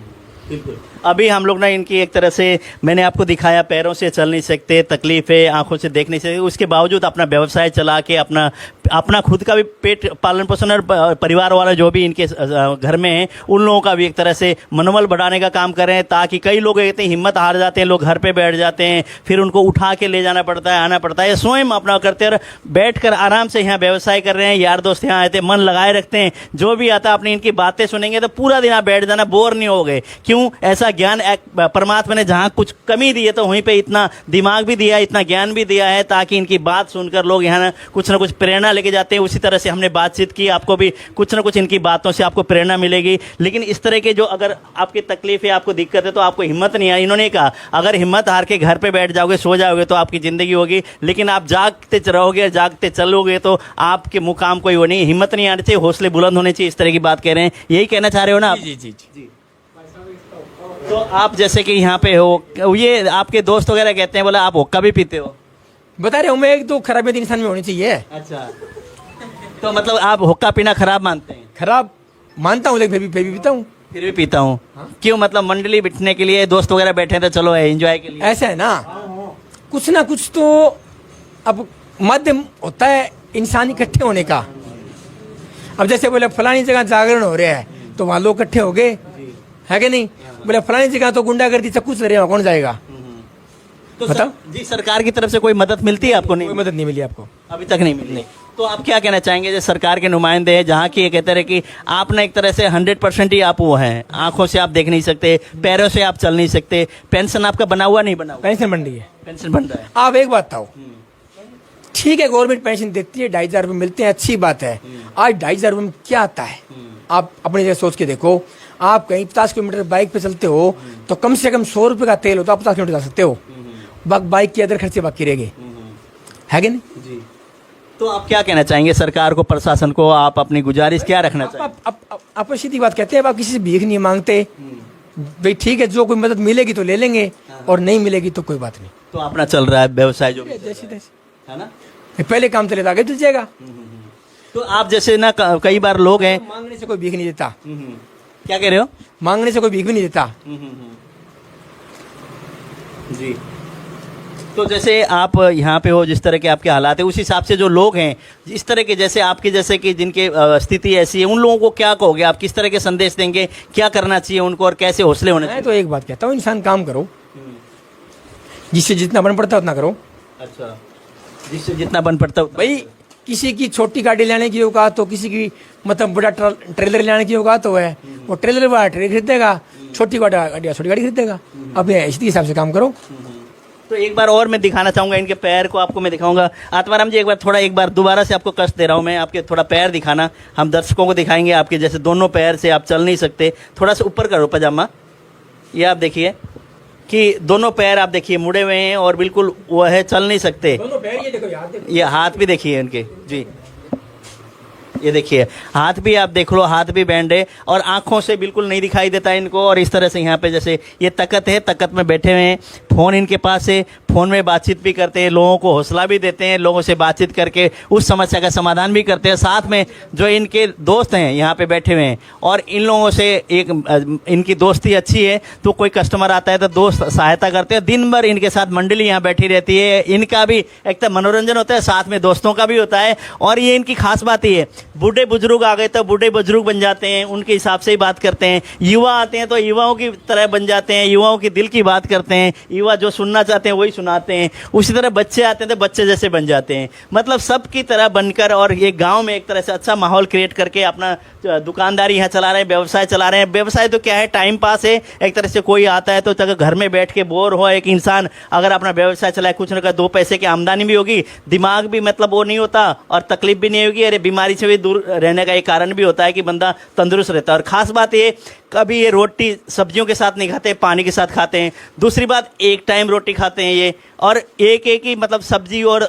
अभी हम लोग ना इनकी एक तरह से मैंने आपको दिखाया, पैरों से चल नहीं सकते, तकलीफ है, आंखों से देख नहीं सकते, उसके बावजूद अपना व्यवसाय चला के अपना खुद का भी पेट पालन पोषण और परिवार वाला जो भी इनके घर में है उन लोगों का भी एक तरह से मनोबल बढ़ाने का काम कर रहे हैं, ताकि कई लोग इतनी हिम्मत हार जाते हैं, लोग घर पे बैठ जाते हैं, फिर उनको उठा के ले जाना पड़ता है, आना पड़ता है, स्वयं अपना करते और बैठ कर आराम से यहाँ व्यवसाय कर रहे हैं। यार दोस्त यहाँ आए थे, मन लगाए रखते हैं, जो भी आता अपनी इनकी बातें सुनेंगे तो पूरा दिन आप बैठ जाना, बोर नहीं हो गए। क्यों? ऐसा ज्ञान परमात्मा ने जहाँ कुछ कमी दी है तो वहीं पे इतना दिमाग भी दिया है, इतना ज्ञान भी दिया है, ताकि इनकी बात सुनकर लोग यहाँ कुछ ना कुछ प्रेरणा लेके जाते हैं। उसी तरह से हमने बातचीत की, आपको भी कुछ ना कुछ इनकी बातों से आपको प्रेरणा मिलेगी। लेकिन इस तरह के जो अगर आपकी तकलीफ है, आपको दिक्कत है, तो आपको हिम्मत नहीं आई। इन्होंने कहा अगर हिम्मत हार के घर पे बैठ जाओगे, सो जाओगे तो आपकी ज़िंदगी होगी, लेकिन आप जागते रहोगे, जागते चलोगे तो आपके मुकाम कोई वो नहीं, हिम्मत नहीं आनी चाहिए, हौसले बुलंद होने चाहिए। इस तरह की बात कह रहे हैं, यही कहना चाह रहे हो ना आप? जी जी जी। तो आप जैसे कि यहाँ पे हो, ये आपके दोस्त वगैरह कहते हैं बोला आप हुक्का भी पीते हो? बता रहे हूँ मैं, एक तो खराबियत इंसान में होनी चाहिए। अच्छा, तो मतलब आप हुक्का पीना खराब मानते हैं? खराब मानता हूँ, लेकिन फिर भी पीता हूँ। फिर भी पीता हूँ? क्यों? मतलब मंडली बिठने के लिए, दोस्त वगैरह बैठे हैं तो चलो एंजॉय के लिए। ऐसा है ना, कुछ ना कुछ तो अब माध्यम होता है इंसान इकट्ठे होने का। अब जैसे बोले फलानी जगह जागरण हो रहा है तो वहां लोग इकट्ठे हो गए, है कि नहीं? बोले फलानी जगह तो गुंडागर्दी सब कुछ रहे, कौन जाएगा? तो बताओ। जी सरकार की तरफ से कोई मदद मिलती है आपको? कोई नहीं, मदद नहीं मिली आपको। अभी तक नहीं मिली। तो आप क्या कहना चाहेंगे जो सरकार के नुमाइंदे हैं, जहाँ की ये कहते रहे कि आप ना एक तरह से 100% ही आप वो हैं, आंखों से आप देख नहीं सकते, पैरों से आप चल नहीं सकते, पेंशन आपका बना हुआ नहीं बना हुआ? पेंशन बन रही है। पेंशन बन रहा है। आप एक बात बताओ, ठीक है गवर्नमेंट पेंशन देती है, 2,500 रुपये मिलते हैं, अच्छी बात है। आज 2,500 रुपये में क्या आता है? आप अपनी जगह सोच के देखो, आप कहीं 50 किलोमीटर बाइक पे चलते हो तो कम से कम 100 रुपये का तेल हो तो आप 50 किलोमीटर जा सकते हो। बाइक के अंदर खर्चे बाकी रह गए, है कि नहीं? जी। तो आप क्या कहना चाहेंगे सरकार को, प्रशासन को? आप अपनी गुजारिश क्या रखना चाहेंगे? आप सीधी बात कहते हैं, आप किसी से भीख नहीं मांगते भाई, ठीक है जो कोई मदद मिलेगी तो ले लेंगे और नहीं मिलेगी तो कोई बात नहीं। तो अपना चल रहा है व्यवसाय जो भी जैसे तैसे, है ना? पहले काम चले तो आगे चल जाएगा। तो आप जैसे ना कई बार लोग हैं, मांगने से कोई भीख नहीं देता, क्या कह रहे हो? मांगने से कोई भीख भी नहीं देता। जी। तो जैसे आप यहाँ पे हो, जिस तरह के आपके हालात है, उस हिसाब से जो लोग हैं इस तरह के, जैसे आपके जैसे कि जिनके स्थिति ऐसी है, उन लोगों को क्या कहोगे आप? किस तरह के संदेश देंगे? क्या करना चाहिए उनको और कैसे हौसले होने मैं चाहिए? तो एक बात कहता हूँ, इंसान काम करो, जिससे जितना बन पड़ता है उतना करो। अच्छा, जिससे जितना बन पड़ता है भाई किसी की छोटी गाड़ी लाने की औकात तो, किसी की मतलब बड़ा ट्रेलर लाने की औकात तो है, वो ट्रेलर वाला ट्रेलर खरीदेगा, छोटी गाड़ी छोटी गाड़ी खरीदेगा। अब इसी हिसाब से काम करो। तो एक बार और मैं दिखाना चाहूंगा इनके पैर को, आपको मैं दिखाऊंगा। आत्माराम जी एक बार दोबारा से आपको कष्ट दे रहा हूं मैं, आपके थोड़ा पैर दिखाना, हम दर्शकों को दिखाएंगे। आपके जैसे दोनों पैर से आप चल नहीं सकते, थोड़ा सा ऊपर करो पजामा, ये आप देखिए कि दोनों पैर आप देखिए मुड़े हुए हैं और बिल्कुल वो है, चल नहीं सकते। दोनों पैर ये देखो, यार देखो। ये हाथ भी देखिए इनके जी, ये देखिए हाथ भी आप देख लो, हाथ भी बैंड है और आंखों से बिल्कुल नहीं दिखाई देता इनको। और इस तरह से यहाँ पे जैसे ये तकत है, तकत में बैठे हुए हैं, फ़ोन इनके पास है, फ़ोन में बातचीत भी करते हैं, लोगों को हौसला भी देते हैं, लोगों से बातचीत करके उस समस्या का समाधान भी करते हैं। साथ में जो इनके दोस्त हैं यहाँ पे बैठे हुए हैं और इन लोगों से एक इनकी दोस्ती अच्छी है, तो कोई कस्टमर आता है तो दोस्त सहायता करते हैं। दिन भर इनके साथ मंडली यहाँ बैठी रहती है, इनका भी एक तो मनोरंजन होता है, साथ में दोस्तों का भी होता है। और ये इनकी खास बात ये है, बूढ़े बुजुर्ग आ गए तो बूढ़े बुजुर्ग बन जाते हैं, उनके हिसाब से ही बात करते हैं। युवा आते हैं तो युवाओं की तरह बन जाते हैं, युवाओं की दिल की बात करते हैं, युवा जो सुनना चाहते हैं वही सुनाते हैं। उसी तरह बच्चे आते हैं तो बच्चे जैसे बन जाते हैं, मतलब सबकी तरह बनकर। और ये गांव में एक तरह से अच्छा माहौल क्रिएट करके अपना दुकानदारी यहाँ चला रहे हैं, व्यवसाय चला रहे हैं। व्यवसाय तो क्या है, टाइम पास है एक तरह से। कोई आता है तो अगर घर में बैठ के बोर हो एक इंसान, अगर अपना व्यवसाय चलाए, कुछ ना कुछ 2 पैसे की आमदनी भी होगी, दिमाग भी मतलब वो नहीं होता और तकलीफ भी नहीं होगी, अरे बीमारी से भी दूर रहने का एक कारण भी होता है कि बंदा तंदुरुस्त रहता है। और ख़ास बात ये, कभी ये रोटी सब्जियों के साथ नहीं खाते, पानी के साथ खाते हैं। दूसरी बात, एक टाइम रोटी खाते हैं ये, और एक ही मतलब सब्जी और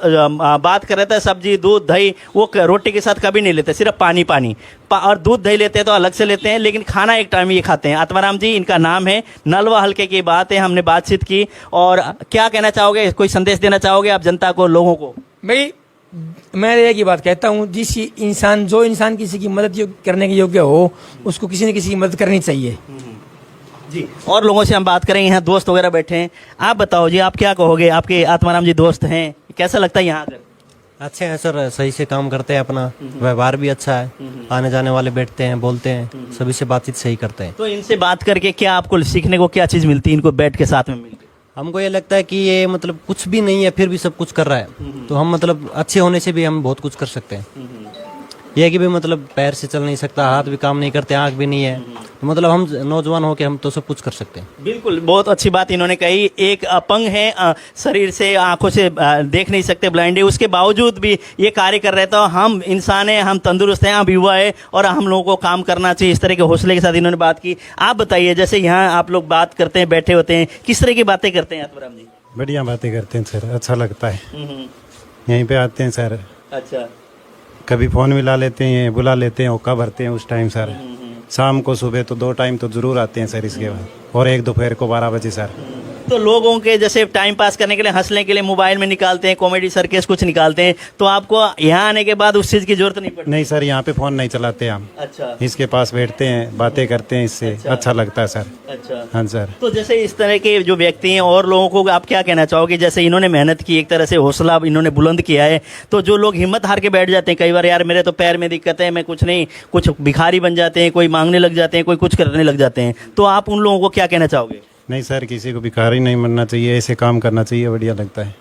बात कर रहे थे, सब्जी दूध दही वो रोटी के साथ कभी नहीं लेते, सिर्फ पानी और दूध दही लेते हैं तो अलग से लेते हैं, लेकिन खाना एक टाइम ये खाते हैं। आत्माराम जी इनका नाम है, नलवा हल्के की बात है, हमने बातचीत की। और क्या कहना चाहोगे, कोई संदेश देना चाहोगे आप जनता को, लोगों को? भाई मैं एक ही बात कहता हूँ, जो इंसान किसी की मदद करने के योग्य हो, उसको किसी न किसी की मदद करनी चाहिए। जी, और लोगों से हम बात करेंगे, यहाँ दोस्त वगैरह बैठे हैं। आप बताओ जी, आप क्या कहोगे? आपके आत्माराम जी दोस्त हैं, कैसा लगता है यहाँ आकर? अच्छे हैं सर, सही से काम करते हैं, अपना व्यवहार भी अच्छा है, आने जाने वाले बैठते हैं, बोलते हैं, सभी से बातचीत सही करते हैं। तो इनसे बात करके क्या आपको सीखने को क्या चीज़ मिलती है, इनको बैठ के साथ में मिलकर? हमको ये लगता है कि ये मतलब कुछ भी नहीं है फिर भी सब कुछ कर रहा है, तो हम मतलब अच्छे होने से भी हम बहुत कुछ कर सकते हैं। ये है कि भी मतलब पैर से चल नहीं सकता, हाथ भी काम नहीं करते, आँख भी नहीं है, तो मतलब हम नौजवान होके हम तो सब कुछ कर सकते हैं। बिल्कुल, बहुत अच्छी बात इन्होंने कही। एक अपंग है, शरीर से आंखों से देख नहीं सकते, ब्लाइंड है, उसके बावजूद भी ये कार्य कर रहे, तो हम इंसान हैं, हम तंदुरुस्त हैं, हम युवा है और हम लोगों को काम करना चाहिए। इस तरह के हौसले के साथ इन्होंने बात की। आप बताइए, जैसे यहाँ आप लोग बात करते हैं, बैठे होते हैं, किस तरह की बातें करते हैं आत्माराम जी? बढ़िया बातें करते हैं सर, अच्छा लगता है। यहीं पे आते हैं सर, अच्छा, कभी फोन मिला लेते हैं, बुला लेते हैं, औका भरते हैं उस टाइम सर। शाम को सुबह तो 2 टाइम तो जरूर आते हैं सर, इसके बाद और एक दोपहर को 12 बजे सर। तो लोगों के जैसे टाइम पास करने के लिए, हंसने के लिए मोबाइल में निकालते हैं, कॉमेडी सर्कस कुछ निकालते हैं, तो आपको यहाँ आने के बाद उस चीज़ की जरूरत नहीं पड़ती? नहीं सर, यहाँ पे फोन नहीं चलाते हम, अच्छा इसके पास बैठते हैं, बातें करते हैं, इससे अच्छा लगता है सर। अच्छा। हाँ सर। तो जैसे इस तरह के जो व्यक्ति हैं और लोगों को आप क्या कहना चाहोगे? जैसे इन्होंने मेहनत की, एक तरह से हौसला इन्होंने बुलंद किया है, तो जो लोग हिम्मत हार के बैठ जाते हैं कई बार, यार मेरे तो पैर में दिक्कत है, मैं कुछ नहीं, कुछ भिखारी बन जाते हैं, कोई मांगने लग जाते हैं, कोई कुछ करने लग जाते हैं, तो आप उन लोगों को क्या कहना चाहोगे? नहीं सर, किसी को भिखारी नहीं बनना चाहिए, ऐसे काम करना चाहिए, बढ़िया लगता है,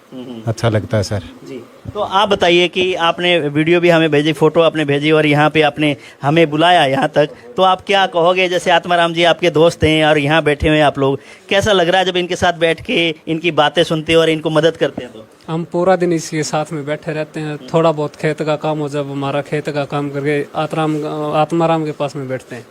अच्छा लगता है सर। जी। तो आप बताइए कि आपने वीडियो भी हमें भेजी, फोटो आपने भेजी और यहाँ पे आपने हमें बुलाया यहाँ तक, तो आप क्या कहोगे? जैसे आत्माराम जी आपके दोस्त हैं और यहाँ बैठे हुए हैं आप लोग, कैसा लग रहा है जब इनके साथ बैठ के इनकी बातें सुनते हैं और इनको मदद करते हैं? तो हम पूरा दिन इसके साथ में बैठे रहते हैं। थोड़ा बहुत खेत का काम हो, जब हमारा खेत का काम करके आत्माराम के पास में बैठते हैं,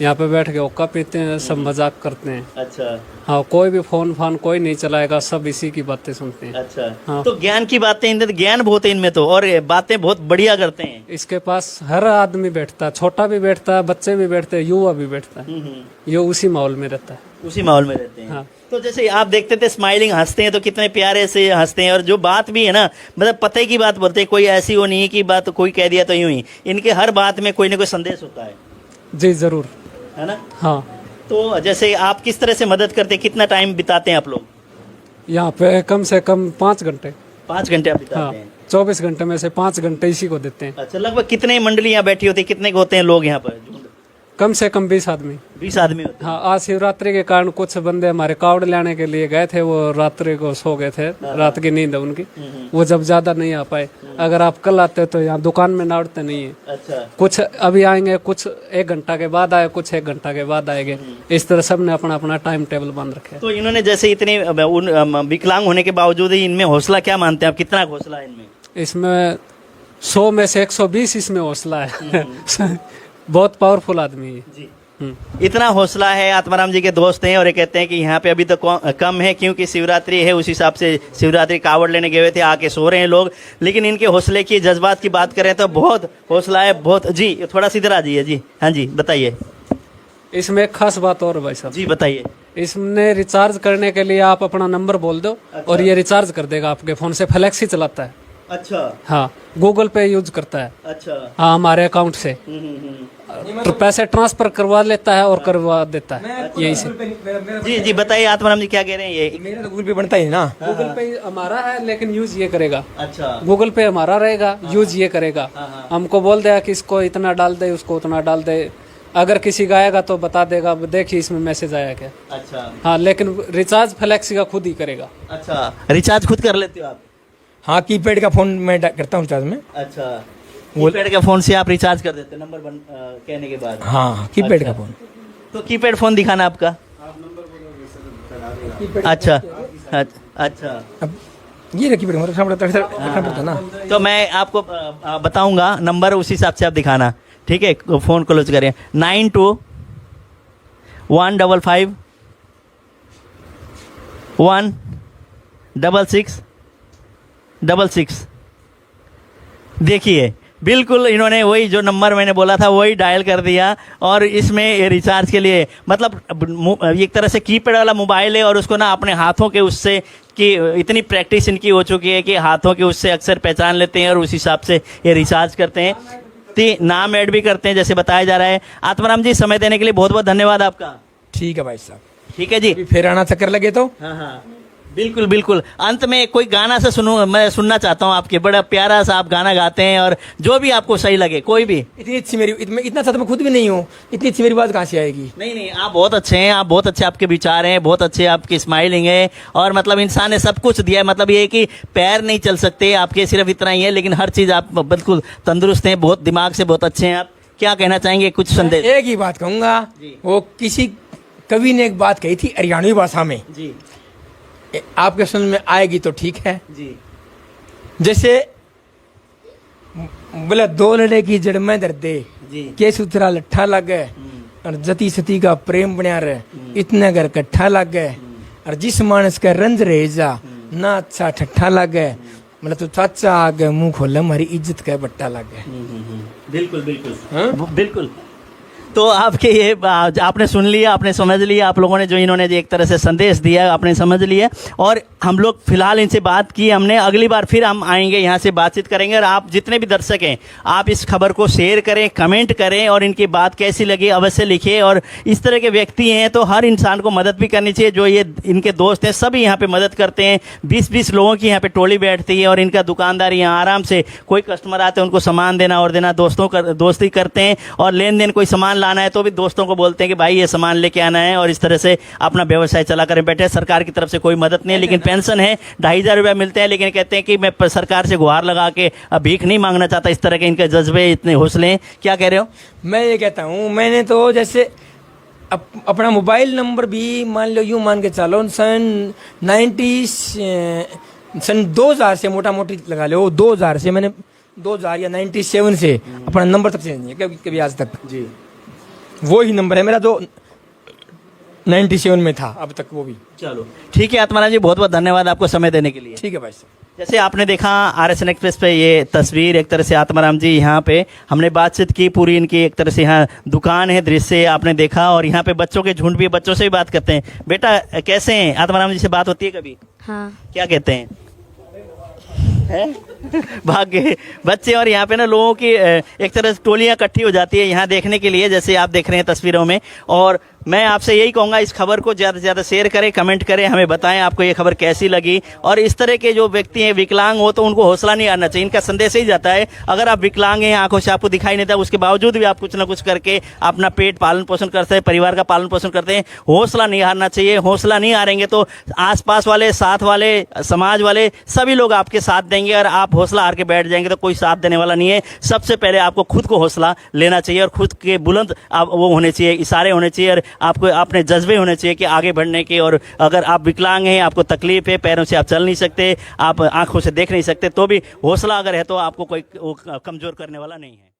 यहाँ पे बैठ के ओक्का पीते हैं, सब मजाक करते हैं। अच्छा। हाँ, कोई भी फोन फान कोई नहीं चलाएगा, सब इसी की बातें सुनते हैं। अच्छा। हाँ। तो ज्ञान की बातें, इनमें ज्ञान बहुत है इनमें तो, और बातें बहुत बढ़िया करते हैं। इसके पास हर आदमी बैठता है, छोटा भी बैठता है, बच्चे भी बैठते हैं, युवा भी बैठता है, ये उसी माहौल में रहता है, उसी माहौल में रहते हैं। हाँ। तो जैसे आप देखते थे स्माइलिंग, हंसते हैं तो कितने प्यारे से हंसते हैं, और जो बात भी है ना, मतलब पते की बात बोलते हैं, कोई ऐसी वो नहीं है कि बात कोई कह दिया तो यूं ही, इनके हर बात में कोई ना कोई संदेश होता है। जी जरूर। है ना? हाँ। तो जैसे आप किस तरह से मदद करते हैं, कितना टाइम बिताते हैं आप लोग? यहाँ पे कम से कम 5 घंटे। 5 घंटे आप हाँ, बिताते हैं? 24 घंटे में से 5 घंटे इसी को देते हैं। अच्छा। लगभग कितने मंडली यहाँ बैठी होती है, कितने होते हैं लोग यहाँ पर? कम से कम 20 आदमी। 20 आदमी होते हैं। हाँ, आज शिवरात्रि के कारण कुछ बंदे हमारे कावड़ लाने के लिए गए थे, वो रात्रि को सो गए थे, रात की नींद है उनकी, वो जब ज्यादा नहीं आ पाए। अगर आप कल आते तो यहाँ दुकान में नाड़ते नहीं है। अच्छा। कुछ अभी आएंगे, कुछ 1 घंटा के बाद आए, कुछ 1 घंटा के बाद आएंगे। इस तरह सब ने अपना अपना टाइम टेबल बंद रखे। तो इन्होंने जैसे इतने विकलांग होने के बावजूद ही इनमें हौसला क्या मानते हैं आप, कितना हौसला है इनमें? इसमें 100 में से 120 इसमें हौसला है। बहुत पावरफुल आदमी है जी। इतना हौसला है। आत्माराम जी के दोस्त हैं और ये कहते हैं कि यहाँ पे अभी तो कम है, क्योंकि शिवरात्रि है, उस हिसाब से शिवरात्रि कावड़ लेने गए हुए थे, आके सो रहे हैं लोग, लेकिन इनके हौसले की, जज्बात की बात करें तो बहुत हौसला है, बहुत। जी थोड़ा सीधे आ जाइए जी। हाँ जी बताइए। इसमें एक खास बात और भाई साहब। जी बताइए। इसमें रिचार्ज करने के लिए आप अपना नंबर बोल दो और ये रिचार्ज कर देगा आपके फोन से। फ्लेक्सी चलाता है। अच्छा। हाँ, गूगल पे यूज करता है। अच्छा। हाँ, हमारे अकाउंट से तो पैसे ट्रांसफर करवा लेता है और करवा देता है यही से। जी जी बताइए आत्माराम जी क्या कह रहे हैं? ये मेरा तो गूगल पे बनता ही है ना। गूगल पे हमारा है लेकिन यूज ये करेगा। अच्छा। गूगल पे हमारा रहेगा, यूज ये करेगा। हमको बोल देगा कि इसको इतना डाल दे, उसको उतना डाल दे। अगर किसी का आएगा तो बता देगा, देखिए इसमें मैसेज आया क्या। अच्छा। हाँ, लेकिन रिचार्ज फ्लेक्सी का खुद ही करेगा। अच्छा, रिचार्ज खुद कर लेते हो आप? हाँ, कीपैड का फोन मैं करता हूँ रिचार्ज में। अच्छा, कीपैड के फोन से आप रिचार्ज कर देते नंबर कहने के बाद? हाँ, कीपैड का फोन। तो कीपैड फोन दिखाना आपका। अच्छा अच्छा। अब ये ना कीपैड रखना पड़ता ना। तो मैं आपको बताऊंगा नंबर, उस हिसाब से आप दिखाना, ठीक है? फोन क्लोज करें। 92-155-16666। देखिए बिल्कुल इन्होंने वही जो नंबर मैंने बोला था वही डायल कर दिया, और इसमें रिचार्ज के लिए मतलब एक तरह से कीपैड वाला मोबाइल है, और उसको ना अपने हाथों के उससे कि इतनी प्रैक्टिस इनकी हो चुकी है कि हाथों के उससे अक्सर पहचान लेते हैं और उस हिसाब से ये रिचार्ज करते हैं। नाम ऐड भी करते हैं जैसे बताया जा रहा है। आत्माराम जी समय देने के लिए बहुत बहुत धन्यवाद आपका। ठीक है भाई साहब। ठीक है जी। फिर आना चक्कर लगे तो। हाँ हाँ बिल्कुल बिल्कुल। अंत में कोई गाना से मैं सुनना चाहता हूँ आपके, बड़ा प्यारा सा आप गाना गाते हैं, और जो भी आपको सही लगे कोई भी। इतनी अच्छी मेरी इतना सा तो मैं खुद भी नहीं हूँ, इतनी अच्छी मेरी बात कहाँ से आएगी? नहीं नहीं, आप बहुत अच्छे हैं, आप बहुत अच्छे, आपके विचार हैं बहुत अच्छे, आपकी स्माइलिंग है, और मतलब इंसान ने सब कुछ दिया है। मतलब ये कि पैर नहीं चल सकते आपके, सिर्फ इतना ही है, लेकिन हर चीज़ आप बिल्कुल तंदुरुस्त हैं, बहुत दिमाग से बहुत अच्छे हैं आप। क्या कहना चाहेंगे, कुछ संदेश? एक ही बात कहूँगा, वो किसी कवि ने एक बात कही थी हरियाणवी भाषा में जी, आपके समझ में आएगी तो ठीक है जी। जैसे बोला, दो लड़े की जड़ में दर्दे के सूत्रा लट्ठा लग गए, और जती सती का प्रेम बना रहे, इतने घर कट्ठा लग गए, और जिस मानस का रंज रह जा ना अच्छा ठट्ठा लग गए, मतलब तो चाचा आ गए मुंह खोले हमारी इज्जत का बट्टा लग गए। बिल्कुल बिल्कुल बिल्कुल। तो आपके ये आपने सुन लिया, आपने समझ लिया, आप लोगों ने जो इन्होंने जो एक तरह से संदेश दिया आपने समझ लिया। और हम लोग फिलहाल इनसे बात की हमने, अगली बार फिर हम आएंगे यहाँ से बातचीत करेंगे। और आप जितने भी दर्शक हैं आप इस खबर को शेयर करें, कमेंट करें और इनकी बात कैसी लगी अवश्य लिखिए। और इस तरह के व्यक्ति हैं तो हर इंसान को मदद भी करनी चाहिए। जो ये इनके दोस्त हैं सभी यहाँ पे मदद करते हैं। 20-20 लोगों की यहाँ पे टोली बैठती है और इनका दुकानदार यहाँ आराम से, कोई कस्टमर आते हैं उनको सामान देना और देना, दोस्ती करते हैं। और लेन देन कोई सामान लाना है तो भी दोस्तों को बोलते हैं कि भाई ये सामान लेके आना है, और इस तरह से अपना व्यवसाय चला कर बैठे। सरकार की तरफ से कोई मदद नहीं है, लेकिन पेंशन है 2500 रुपया मिलते हैं। लेकिन कहते हैं कि मैं सरकार से गुहार लगा के भीख नहीं मांगना चाहता। इस तरह के इनके जज्बे, इतने हौसले हैं। क्या कह रहे हो? मैं ये कहता हूँ, मैंने तो जैसे अपना मोबाइल नंबर भी मान लो यूँ मान के चलो सन 2000 से मोटा मोटी लगा लो, 2000 से मैंने 2000 या 97 से अपना नंबर तक चेंज नहीं है कभी आज तक जी। वो ही नंबर है मेरा जो 97 में था अब तक, वो भी। चलो ठीक है आत्माराम जी, बहुत बहुत धन्यवाद आपको समय देने के लिए। ठीक है भाई साहब। जैसे आपने देखा RSN एक्सप्रेस पे ये तस्वीर, एक तरह से आत्माराम जी यहाँ पे हमने बातचीत की, पूरी इनकी एक तरह से यहाँ दुकान है, दृश्य आपने देखा। और यहाँ पे बच्चों के झुंड भी, बच्चों से भी बात करते हैं। बेटा कैसे हैं? आत्माराम जी से बात होती है कभी? हाँ। क्या कहते हैं? भाग गए बच्चे। और यहाँ पे ना लोगों की एक तरह से टोलियां इकट्ठी हो जाती है यहाँ देखने के लिए, जैसे आप देख रहे हैं तस्वीरों में। और मैं आपसे यही कहूँगा इस खबर को ज़्यादा से ज़्यादा शेयर करें, कमेंट करें, हमें बताएं आपको ये खबर कैसी लगी। और इस तरह के जो व्यक्ति हैं विकलांग हो तो उनको हौसला नहीं हारना चाहिए। इनका संदेश ही जाता है, अगर आप विकलांग हैं, आंखों से आपको दिखाई नहीं देता, उसके बावजूद भी आप कुछ ना कुछ करके अपना पेट पालन पोषण करते हैं, परिवार का पालन पोषण करते हैं। हौसला नहीं हारना चाहिए। हौसला नहीं हारेंगे तो आसपास वाले, साथ वाले, समाज वाले सभी लोग आपके साथ देंगे। और आप हौसला हार के बैठ जाएंगे तो कोई साथ देने वाला नहीं है। सबसे पहले आपको खुद को हौसला लेना चाहिए और खुद के बुलंद वो होने चाहिए, इशारे होने चाहिए, और आपको अपने जज्बे होने चाहिए कि आगे बढ़ने के। और अगर आप विकलांग हैं, आपको तकलीफ है, पैरों से आप चल नहीं सकते, आप आंखों से देख नहीं सकते, तो भी हौसला अगर है तो आपको कोई कमज़ोर करने वाला नहीं है।